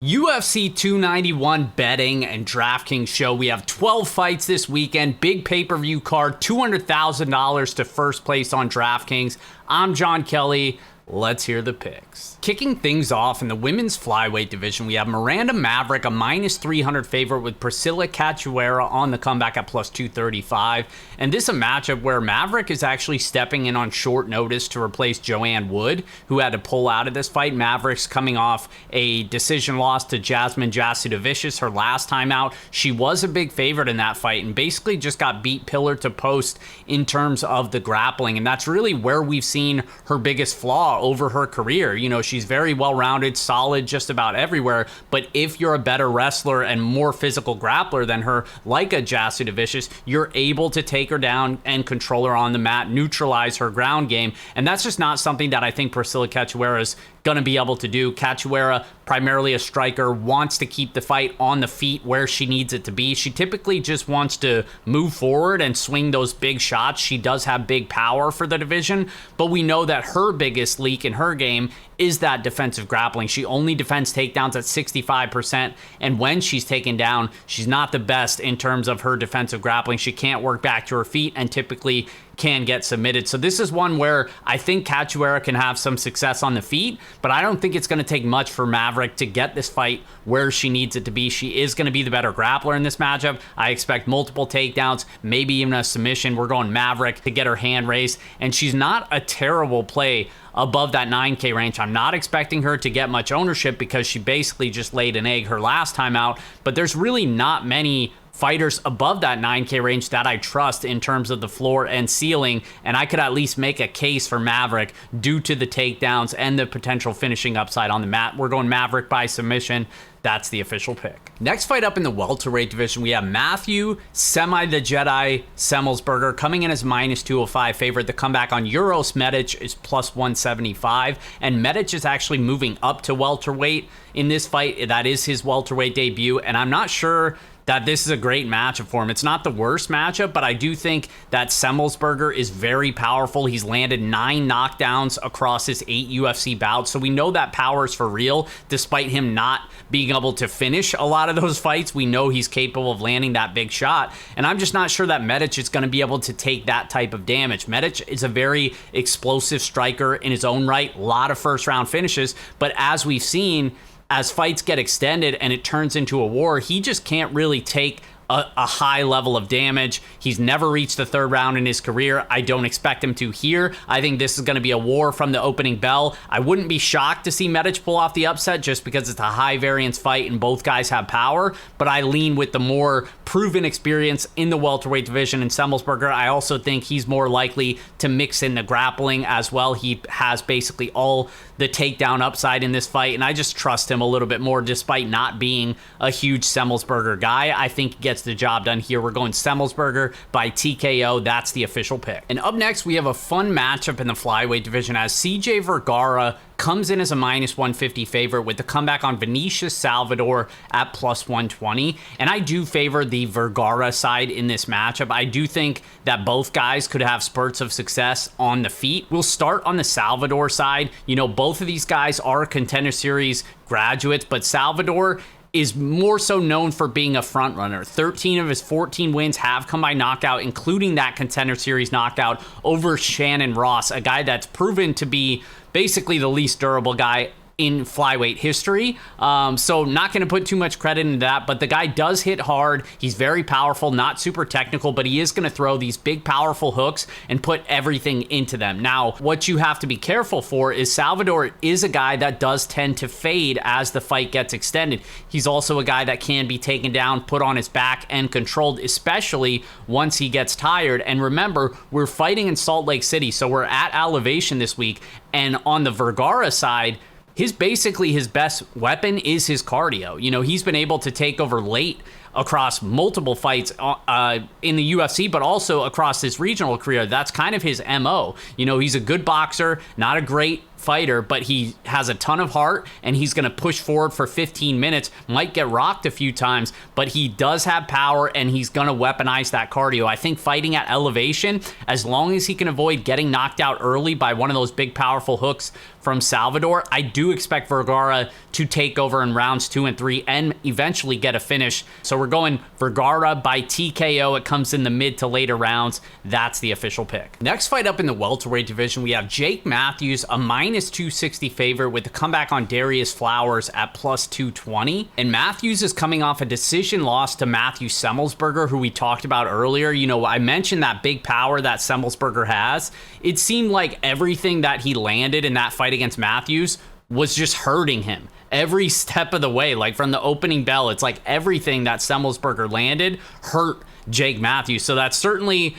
UFC 291 betting and DraftKings show. We have 12 fights this weekend. Big pay-per-view card. $200,000 to first place on DraftKings. I'm Jon Kelly. Let's hear the picks. Kicking things off in the women's flyweight division, we have Miranda Maverick, a minus 300 favorite, with Priscilla Cachoeira on the comeback at plus 235. And this is a matchup where Maverick is actually stepping in on short notice to replace Joanne Wood, who had to pull out of this fight. Maverick's coming off a decision loss to Jasmine Jasudavicius her last time out. She was a big favorite in that fight and basically just got beat pillar to post in terms of the grappling. And that's really where we've seen her biggest flaw over her career. You know, she's very well-rounded, solid just about everywhere, but if you're a better wrestler and more physical grappler than her, like a Jasudavicius, you're able to take her down and control her on the mat, neutralize her ground game, and that's just not something that I think Priscilla Cachoeira is going to be able to do. Cachoeira, primarily a striker, wants to keep the fight on the feet where she needs it to be. She typically just wants to move forward and swing those big shots. She does have big power for the division, but we know that her biggest leak in her game is that defensive grappling. She only defends takedowns at 65%, and when she's taken down, she's not the best in terms of her defensive grappling. She can't work back to her feet and typically can get submitted. So this is one where I think Cachoeira can have some success on the feet, but I don't think it's going to take much for Maverick to get this fight where she needs it to be. She is going to be the better grappler in this matchup. I expect multiple takedowns, maybe even a submission. We're going Maverick to get her hand raised, and she's not a terrible play above that 9K range. I'm not expecting her to get much ownership because she basically just laid an egg her last time out, but there's really not many fighters above that 9K range that I trust in terms of the floor and ceiling, and I could at least make a case for Maverick due to the takedowns and the potential finishing upside on the mat. We're going Maverick by submission. That's the official pick. Next fight up in the welterweight division, we have Matthew Semi the Jedi Semelsberger coming in as minus 205 favorite. The comeback on Uros Medic is plus 175, and Medic is actually moving up to welterweight in this fight. That is his welterweight debut, and I'm not sure that this is a great matchup for him. It's not the worst matchup, but I do think that Semelsberger is very powerful. He's landed 9 knockdowns across his 8 UFC bouts, so we know that power is for real. Despite him not being able to finish a lot of those fights, we know he's capable of landing that big shot, and I'm just not sure that Medic is going to be able to take that type of damage. Medic is a very explosive striker in his own right, a lot of first-round finishes, but as we've seen, as fights get extended and it turns into a war, he just can't really take a high level of damage. He's never reached the third round in his career. I don't expect him to here. I think this is going to be a war from the opening bell. I wouldn't be shocked to see Medic pull off the upset just because it's a high variance fight and both guys have power, but I lean with the more proven experience in the welterweight division in Semelsberger. I also think he's more likely to mix in the grappling as well. He has basically all the takedown upside in this fight, and I just trust him a little bit more despite not being a huge Semelsberger guy. I think he gets the job done here. We're going Semelsberger by TKO. That's the official pick. And up next, we have a fun matchup in the flyweight division as CJ Vergara comes in as a minus 150 favorite with the comeback on Vinicius Salvador at plus 120. And I do favor the Vergara side in this matchup. I do think that both guys could have spurts of success on the feet. We'll start on the Salvador side. You know, both of these guys are Contender Series graduates, but Salvador is more so known for being a front runner. 13 of his 14 wins have come by knockout, including that Contender Series knockout over Shannon Ross, a guy that's proven to be basically the least durable guy in flyweight history. So not going to put too much credit into that, but the guy does hit hard. He's very powerful, not super technical, but he is going to throw these big, powerful hooks and put everything into them. Now, what you have to be careful for is Salvador is a guy that does tend to fade as the fight gets extended. He's also a guy that can be taken down, put on his back, and controlled, especially once he gets tired. And remember, we're fighting in Salt Lake City, so we're at elevation this week, and on the Vergara side, his best weapon is his cardio. You know, he's been able to take over late across multiple fights in the UFC, but also across his regional career. That's kind of his MO. You know, he's a good boxer, not a great fighter, but he has a ton of heart, and he's going to push forward for 15 minutes, might get rocked a few times, but he does have power, and he's going to weaponize that cardio. I think fighting at elevation, as long as he can avoid getting knocked out early by one of those big powerful hooks from Salvador, I do expect Vergara to take over in rounds 2 and 3 and eventually get a finish. So we're going Vergara by TKO. It comes in the mid to later rounds. That's the official pick. Next fight up in the welterweight division, we have Jake Matthews, a minus 260 favorite with the comeback on Darius Flowers at plus 220. And Matthews is coming off a decision loss to Matthew Semelsberger, who we talked about earlier. You know, I mentioned that big power that Semelsberger has. It seemed like everything that he landed in that fight against Matthews was just hurting him every step of the way. Like from the opening bell, it's like everything that Semelsberger landed hurt Jake Matthews. So that certainly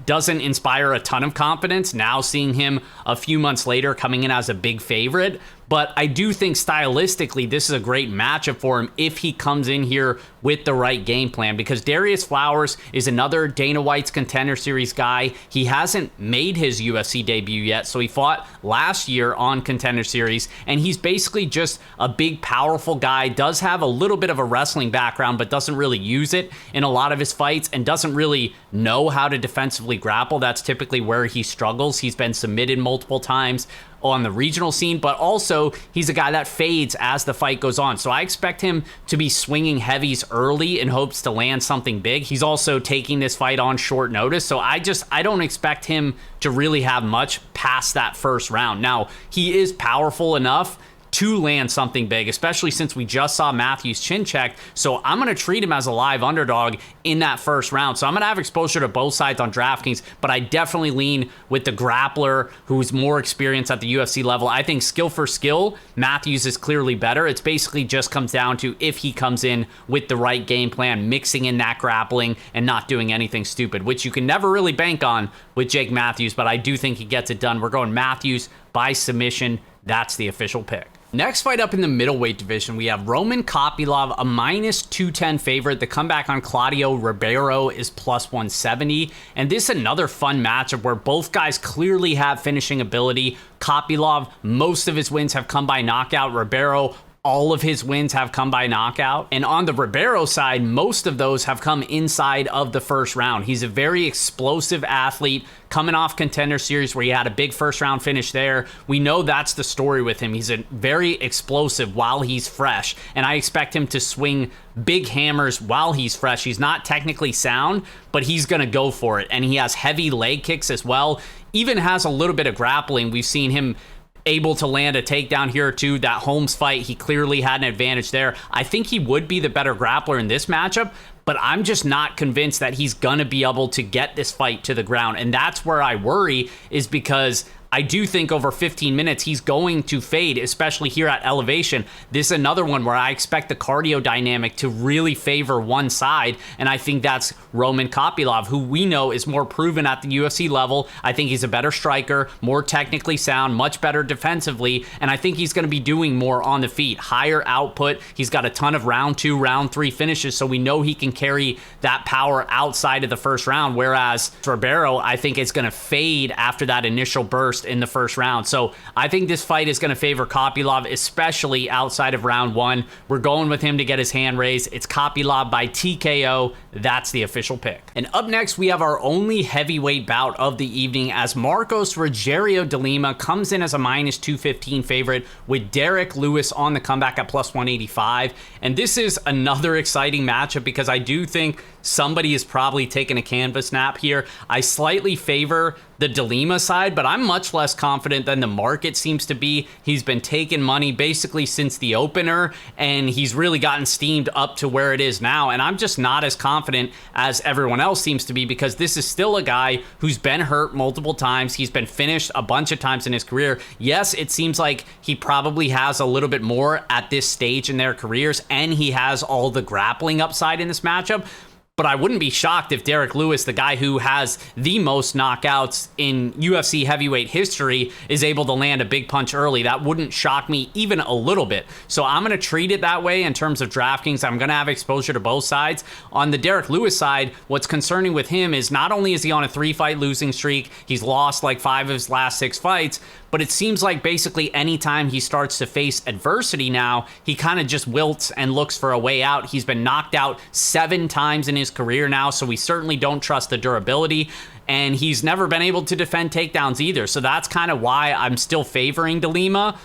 doesn't inspire a ton of confidence now seeing him a few months later coming in as a big favorite. But I do think stylistically this is a great matchup for him if he comes in here with the right game plan, because Darius Flowers is another Dana White's Contender Series guy. He hasn't made his UFC debut yet, so he fought last year on Contender Series, and he's basically just a big, powerful guy, does have a little bit of a wrestling background, but doesn't really use it in a lot of his fights and doesn't really know how to defensively grapple. That's typically where he struggles. He's been submitted multiple times on the regional scene, but also he's a guy that fades as the fight goes on. So I expect him to be swinging heavies early in hopes to land something big. He's also taking this fight on short notice. So I don't expect him to really have much past that first round. Now, he is powerful enough to land something big, especially since we just saw Matthews chin checked. So I'm going to treat him as a live underdog in that first round. So I'm going to have exposure to both sides on DraftKings, but I definitely lean with the grappler who's more experienced at the UFC level. I think skill for skill, Matthews is clearly better. It's basically just comes down to if he comes in with the right game plan, mixing in that grappling and not doing anything stupid, which you can never really bank on with Jake Matthews, but I do think he gets it done. We're going Matthews by submission. That's the official pick. Next fight up in the middleweight division, we have Roman Kopylov, a minus 210 favorite. The comeback on Claudio Ribeiro is plus 170. And this is another fun matchup where both guys clearly have finishing ability. Kopylov, most of his wins have come by knockout. Ribeiro, all of his wins have come by knockout. And on the Ribeiro side, most of those have come inside of the first round. He's a very explosive athlete coming off Contender Series where he had a big first round finish there. We know that's the story with him. He's a very explosive while he's fresh, and I expect him to swing big hammers while he's fresh. He's not technically sound, but he's going to go for it. And he has heavy leg kicks as well. Even has a little bit of grappling. We've seen him able to land a takedown here or two. That Holmes fight, he clearly had an advantage there. I think he would be the better grappler in this matchup, but I'm just not convinced that he's going to be able to get this fight to the ground. And that's where I worry, is because I do think over 15 minutes he's going to fade, especially here at elevation. This is another one where I expect the cardio dynamic to really favor one side, and I think that's Roman Kopylov, who we know is more proven at the UFC level. I think he's a better striker, more technically sound, much better defensively, and I think he's going to be doing more on the feet, higher output. He's got a ton of round 2, round 3 finishes, so we know he can carry that power outside of the first round, whereas Ribeiro, I think, is going to fade after that initial burst in the first round. So I think this fight is going to favor Kopylov, especially outside of round 1. We're going with him to get his hand raised. It's Kopylov by TKO. That's the official pick. And up next, we have our only heavyweight bout of the evening as Marcos Rogerio de Lima comes in as a minus 215 favorite with Derek Lewis on the comeback at plus 185. And this is another exciting matchup because I do think somebody is probably taking a canvas nap here. I slightly favor the de Lima side, but I'm much less confident than the market seems to be. He's been taking money basically since the opener, and he's really gotten steamed up to where it is now. And I'm just not as confident as everyone else seems to be because this is still a guy who's been hurt multiple times. He's been finished a bunch of times in his career. Yes, it seems like he probably has a little bit more at this stage in their careers, and he has all the grappling upside in this matchup. But I wouldn't be shocked if Derek Lewis, the guy who has the most knockouts in UFC heavyweight history, is able to land a big punch early. That wouldn't shock me even a little bit. So I'm going to treat it that way in terms of DraftKings. I'm going to have exposure to both sides. On the Derek Lewis side, what's concerning with him is not only is he on a 3-fight losing streak, he's lost like 5 of his last 6 fights, but it seems like basically anytime he starts to face adversity now, he kind of just wilts and looks for a way out. He's been knocked out 7 times in his career now, so we certainly don't trust the durability. And he's never been able to defend takedowns either. So that's kind of why I'm still favoring Lima.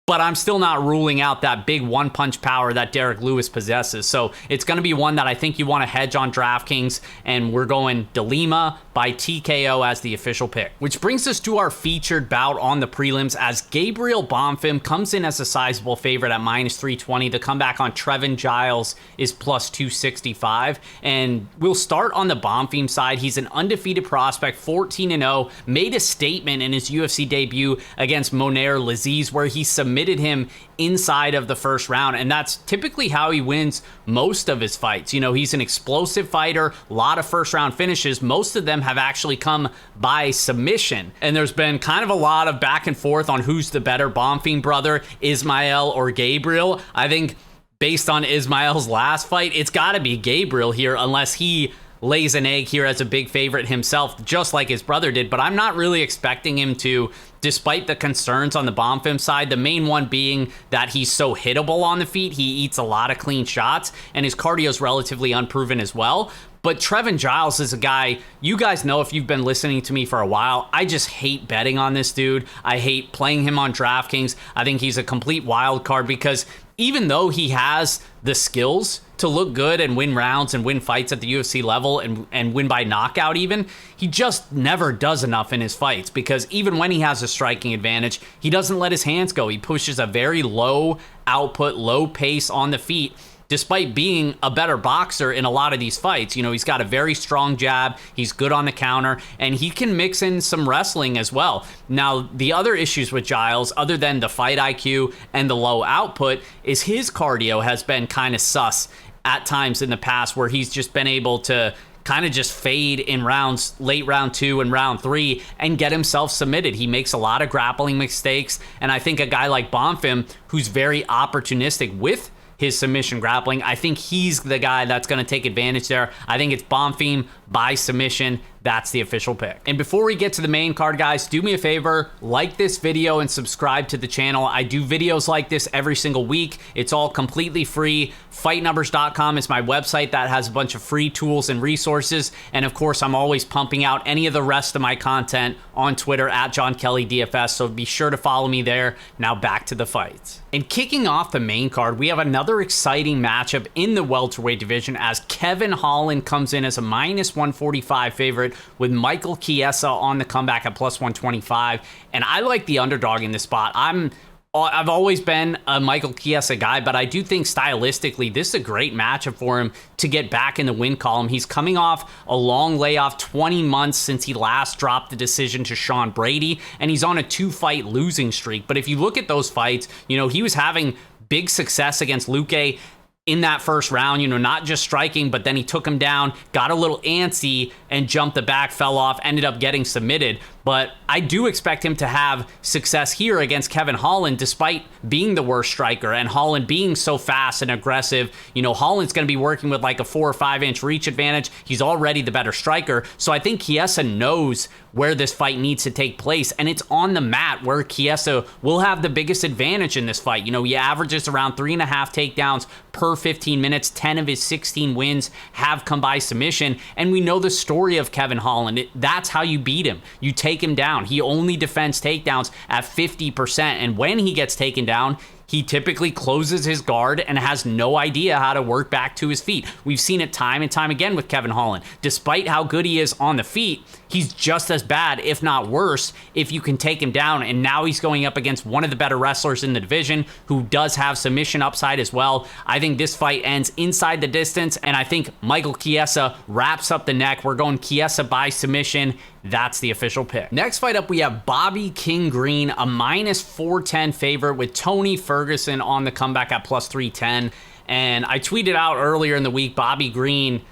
But I'm still not ruling out that big one-punch power that Derek Lewis possesses. So it's going to be one that I think you want to hedge on DraftKings, and we're going Lima by TKO as the official pick. Which brings us to our featured bout on the prelims, as Gabriel Bonfim comes in as a sizable favorite at -320. The comeback on Trevin Giles is plus 265. And we'll start on the Bonfim side. He's an undefeated prospect, 14-0, made a statement in his UFC debut against Moner Laziz, where he submitted him inside of the first round, and that's typically how he wins most of his fights. You know, he's an explosive fighter, a lot of first round finishes. Most of them have actually come by submission, and there's been kind of a lot of back and forth on who's the better Bonfim brother, Ismael or Gabriel. I think based on Ismael's last fight, it's got to be Gabriel here, unless he lays an egg here as a big favorite himself, just like his brother did. But I'm not really expecting him to, despite the concerns on the Bonfim side, the main one being that he's so hittable on the feet. He eats a lot of clean shots, and his cardio is relatively unproven as well. But Trevin Giles is a guy, you guys know if you've been listening to me for a while, I just hate betting on this dude. I hate playing him on DraftKings. I think he's a complete wild card because even though he has the skills to look good and win rounds and win fights at the UFC level and win by knockout even, he just never does enough in his fights, because even when he has a striking advantage, he doesn't let his hands go. He pushes a very low output, low pace on the feet, despite being a better boxer in a lot of these fights. You know, he's got a very strong jab, he's good on the counter, and he can mix in some wrestling as well. Now, the other issues with Giles, other than the fight IQ and the low output, is his cardio has been kind of sus at times in the past, where he's just been able to kind of just fade in rounds, late round 2 and round 3, and get himself submitted. He makes a lot of grappling mistakes, and I think a guy like Bonfim, who's very opportunistic with his submission grappling, I think he's the guy that's going to take advantage there. I think it's Bonfim by submission. That's the official pick. And before we get to the main card, guys, do me a favor, like this video and subscribe to the channel. I do videos like this every single week. It's all completely free. Fightnumbers.com is my website that has a bunch of free tools and resources. And of course, I'm always pumping out any of the rest of my content on Twitter at Jon Kelly DFS. So be sure to follow me there. Now back to the fights. And kicking off the main card, we have another exciting matchup in the welterweight division, as Kevin Holland comes in as a -145 favorite with Michael Chiesa on the comeback at +125. And I like the underdog in this spot. I've always been a Michael Chiesa guy, but I do think stylistically this is a great matchup for him to get back in the win column. He's coming off a long layoff, 20 months since he last dropped the decision to Sean Brady, and he's on a 2-fight losing streak. But if you look at those fights, you know, he was having big success against Luque in that first round, you know, not just striking, but then he took him down, got a little antsy, and jumped the back, fell off, ended up getting submitted. But I do expect him to have success here against Kevin Holland, despite being the worst striker and Holland being so fast and aggressive. You know, Holland's going to be working with like a 4 or 5 inch reach advantage. He's already the better striker. So I think Chiesa knows where this fight needs to take place, and it's on the mat where Chiesa will have the biggest advantage in this fight. You know, he averages around 3.5 takedowns per 15 minutes. 10 of his 16 wins have come by submission, and we know the story of Kevin Holland. That's how you beat him. You take him down. He only defends takedowns at 50%, and when he gets taken down, he typically closes his guard and has no idea how to work back to his feet. We've seen it time and time again with Kevin Holland. Despite how good he is on the feet, he's just as bad, if not worse, if you can take him down. And now he's going up against one of the better wrestlers in the division, who does have submission upside as well. I think this fight ends inside the distance, and I think Michael Chiesa wraps up the neck. We're going Chiesa by submission. That's the official pick. Next fight up, we have Bobby King Green, a -410 favorite with Tony Ferguson on the comeback at +310. And I tweeted out earlier in the week, Bobby Green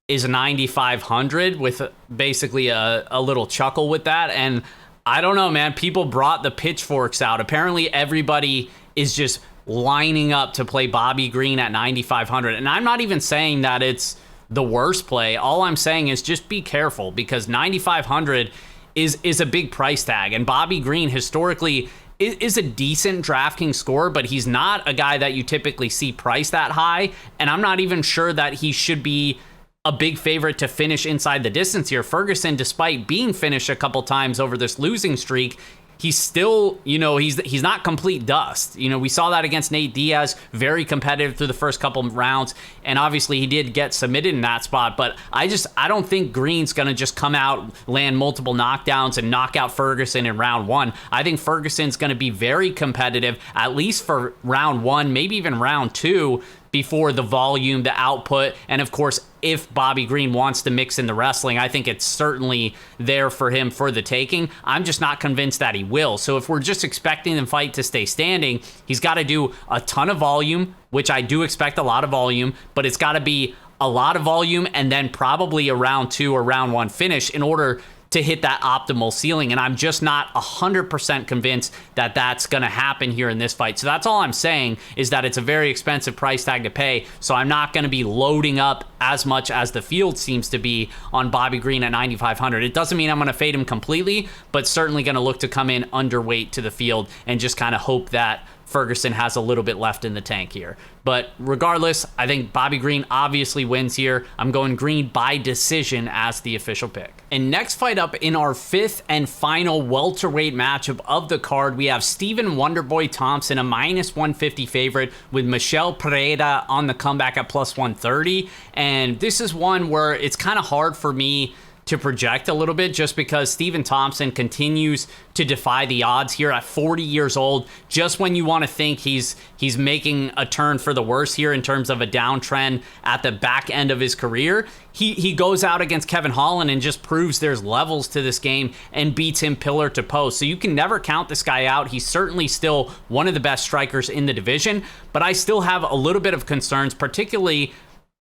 is 9,500 with basically a little chuckle with that. And I don't know, man, people brought the pitchforks out. Apparently everybody is just lining up to play Bobby Green at 9,500. And I'm not even saying that it's the worst play. All I'm saying is just be careful, because 9,500 is a big price tag. And Bobby Green historically is a decent DraftKings scorer, but he's not a guy that you typically see priced that high. And I'm not even sure that he should be a big favorite to finish inside the distance here. Ferguson, despite being finished a couple times over this losing streak, he's still, he's not complete dust. We saw that against Nate Diaz, very competitive through the first couple of rounds, and obviously he did get submitted in that spot, but I don't think Green's going to just come out, land multiple knockdowns, and knock out Ferguson in round one. I think Ferguson's going to be very competitive, at least for round one, maybe even round two, before the volume, the output, and of course, if Bobby Green wants to mix in the wrestling, I think it's certainly there for him for the taking. I'm just not convinced that he will. So if we're just expecting the fight to stay standing, he's got to do a ton of volume, which I do expect a lot of volume, but it's got to be a lot of volume and then probably a round two or round one finish in order to hit that optimal ceiling. And I'm just not 100% convinced that that's going to happen here in this fight. So that's all I'm saying, is that it's a very expensive price tag to pay. So I'm not going to be loading up as much as the field seems to be on Bobby Green at 9,500. It doesn't mean I'm going to fade him completely, but certainly going to look to come in underweight to the field and just kind of hope that Ferguson has a little bit left in the tank here. But regardless, I think Bobby Green obviously wins here. I'm going Green by decision as the official pick. And next fight up in our fifth and final welterweight matchup of the card, we have Stephen Wonderboy Thompson, a -150 favorite, with Michel Pereira on the comeback at +130. And this is one where it's kind of hard for me to project a little bit, just because Stephen Thompson continues to defy the odds here at 40 years old. Just when you want to think he's making a turn for the worse here in terms of a downtrend at the back end of his career, he goes out against Kevin Holland and just proves there's levels to this game and beats him pillar to post. So you can never count this guy out. He's certainly still one of the best strikers in the division, but I still have a little bit of concerns, particularly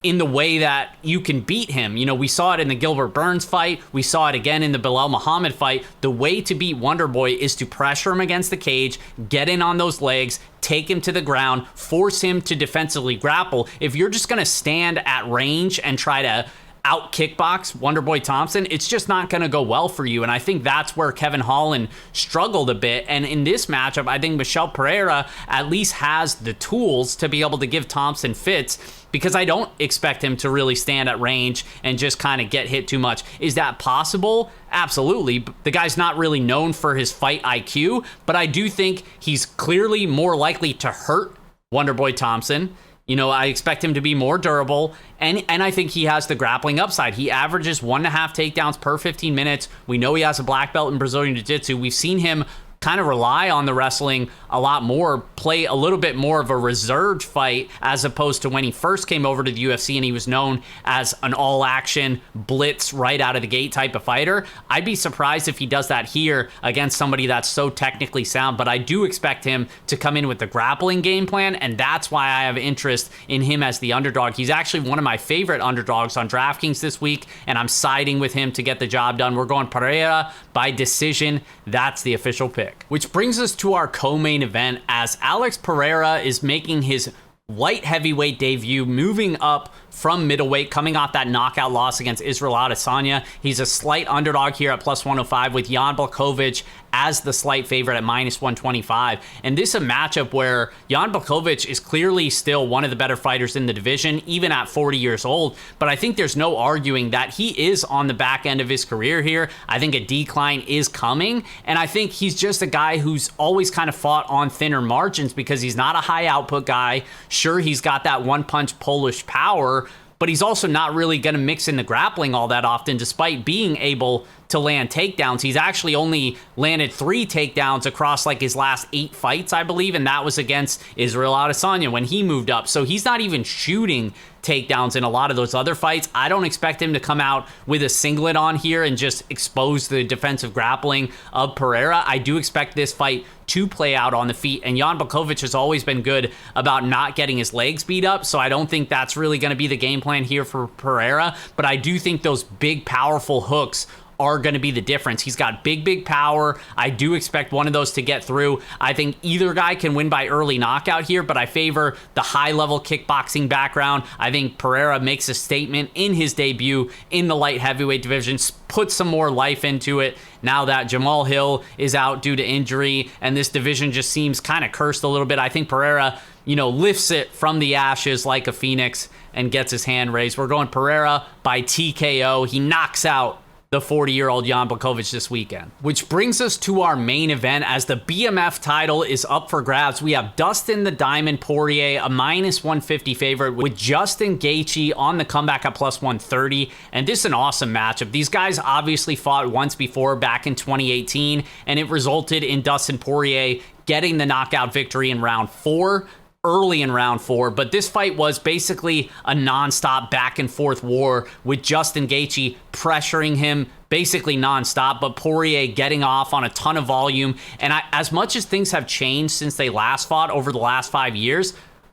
in the way that you can beat him. We saw it in the Gilbert Burns fight. We saw it again in the Bilal Muhammad fight. The way to beat Wonderboy is to pressure him against the cage, get in on those legs, take him to the ground, force him to defensively grapple. If you're just going to stand at range and try to out kickbox Wonderboy Thompson, it's just not going to go well for you. And I think that's where Kevin Holland struggled a bit. And in this matchup, I think Michel Pereira at least has the tools to be able to give Thompson fits, because I don't expect him to really stand at range and just kind of get hit too much. Is that possible? Absolutely. The guy's not really known for his fight IQ, but I do think he's clearly more likely to hurt Wonderboy Thompson. I expect him to be more durable, and I think he has the grappling upside. He averages 1.5 takedowns per 15 minutes. We know he has a black belt in Brazilian Jiu-Jitsu. We've seen him kind of rely on the wrestling a lot more, play a little bit more of a reserved fight, as opposed to when he first came over to the UFC and he was known as an all-action, blitz, right out of the gate type of fighter. I'd be surprised if he does that here against somebody that's so technically sound, but I do expect him to come in with the grappling game plan, and that's why I have interest in him as the underdog. He's actually one of my favorite underdogs on DraftKings this week, and I'm siding with him to get the job done. We're going Pereira by decision. That's the official pick. Which brings us to our co-main event, as Alex Pereira is making his light heavyweight debut, moving up from middleweight, coming off that knockout loss against Israel Adesanya. He's a slight underdog here at +105, with Jan Blachowicz as the slight favorite at -125. And this is a matchup where Jan Blachowicz is clearly still one of the better fighters in the division, even at 40 years old. But I think there's no arguing that he is on the back end of his career here. I think a decline is coming. And I think he's just a guy who's always kind of fought on thinner margins, because he's not a high output guy. Sure, he's got that one punch Polish power, but he's also not really going to mix in the grappling all that often, despite being able to land takedowns. He's actually only landed 3 takedowns across like his last 8 fights, I believe, and that was against Israel Adesanya when he moved up. So he's not even shooting takedowns in a lot of those other fights. I don't expect him to come out with a singlet on here and just expose the defensive grappling of Pereira. I do expect this fight to play out on the feet. And Jan Blachowicz has always been good about not getting his legs beat up, so I don't think that's really going to be the game plan here for Pereira. But I do think those big, powerful hooks are going to be the difference. He's got big power. I do expect one of those to get through. I think either guy can win by early knockout here, but I favor the high-level kickboxing background. I think Pereira makes a statement in his debut in the light heavyweight division, put some more life into it now that Jamal Hill is out due to injury, and this division just seems kind of cursed a little bit. I think Pereira, lifts it from the ashes like a phoenix and gets his hand raised. We're going Pereira by TKO. He knocks out the 40-year-old Jan Blachowicz this weekend. Which brings us to our main event. As the BMF title is up for grabs, we have Dustin the Diamond Poirier, a -150 favorite, with Justin Gaethje on the comeback at +130. And this is an awesome matchup. These guys obviously fought once before back in 2018, and it resulted in Dustin Poirier getting the knockout victory in round 4. Early in round 4, but this fight was basically a non-stop back and forth war with Justin Gaethje pressuring him basically non-stop, but Poirier getting off on a ton of volume. And as much as things have changed since they last fought over the last 5 years,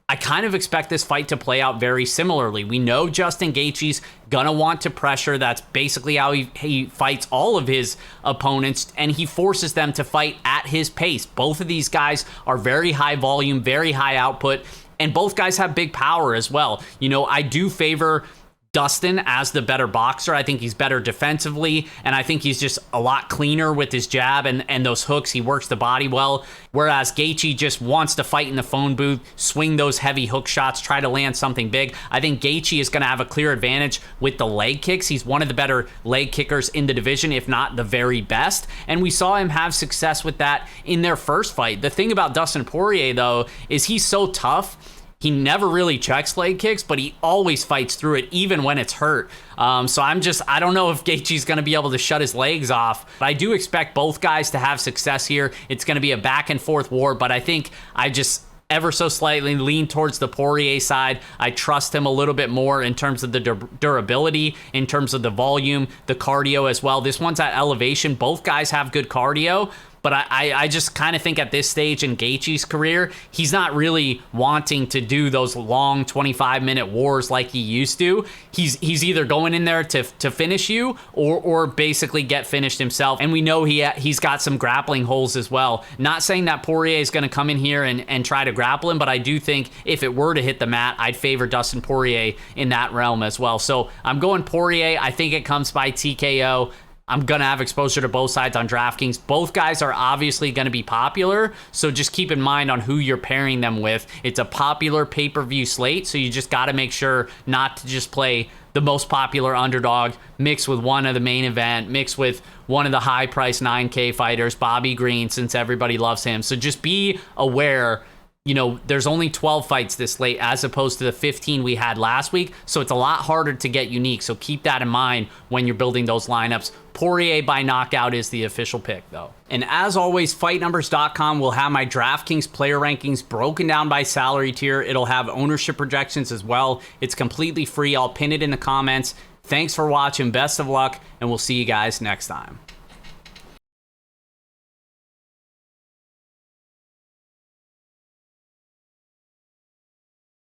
I kind of expect this fight to play out very similarly. We know Justin Gaethje's gonna want to pressure. That's basically how he fights all of his opponents, and he forces them to fight at his pace. Both of these guys are very high volume, very high output, and both guys have big power as well. I do favor Dustin as the better boxer. I think he's better defensively, and I think he's just a lot cleaner with his jab and those hooks. He works the body well, whereas Gaethje just wants to fight in the phone booth, swing those heavy hook shots, try to land something big. I think Gaethje is going to have a clear advantage with the leg kicks. He's one of the better leg kickers in the division, if not the very best, and we saw him have success with that in their first fight. The thing about Dustin Poirier, though, is he's so tough. He never really checks leg kicks, but he always fights through it, even when it's hurt. So I don't know if Gaethje's going to be able to shut his legs off. But I do expect both guys to have success here. It's going to be a back and forth war, but I think I just ever so slightly lean towards the Poirier side. I trust him a little bit more in terms of the durability, in terms of the volume, the cardio as well. This one's at elevation. Both guys have good cardio. But I just kind of think at this stage in Gaethje's career, he's not really wanting to do those long 25-minute wars like he used to. He's either going in there to finish you or basically get finished himself. And we know he's got some grappling holes as well. Not saying that Poirier is going to come in here and try to grapple him, but I do think if it were to hit the mat, I'd favor Dustin Poirier in that realm as well. So I'm going Poirier. I think it comes by TKO. I'm going to have exposure to both sides on DraftKings. Both guys are obviously going to be popular, so just keep in mind on who you're pairing them with. It's a popular pay-per-view slate, so you just got to make sure not to just play the most popular underdog mixed with one of the main event, mixed with one of the high-priced 9K fighters, Bobby Green, since everybody loves him. So just be aware, there's only 12 fights this late as opposed to the 15 we had last week, so it's a lot harder to get unique, so keep that in mind when you're building those lineups. Poirier by knockout is the official pick, though. And as always, FightNumbers.com will have my DraftKings player rankings broken down by salary tier. It'll have ownership projections as well. It's completely free. I'll pin it in the comments. Thanks for watching. Best of luck, and we'll see you guys next time.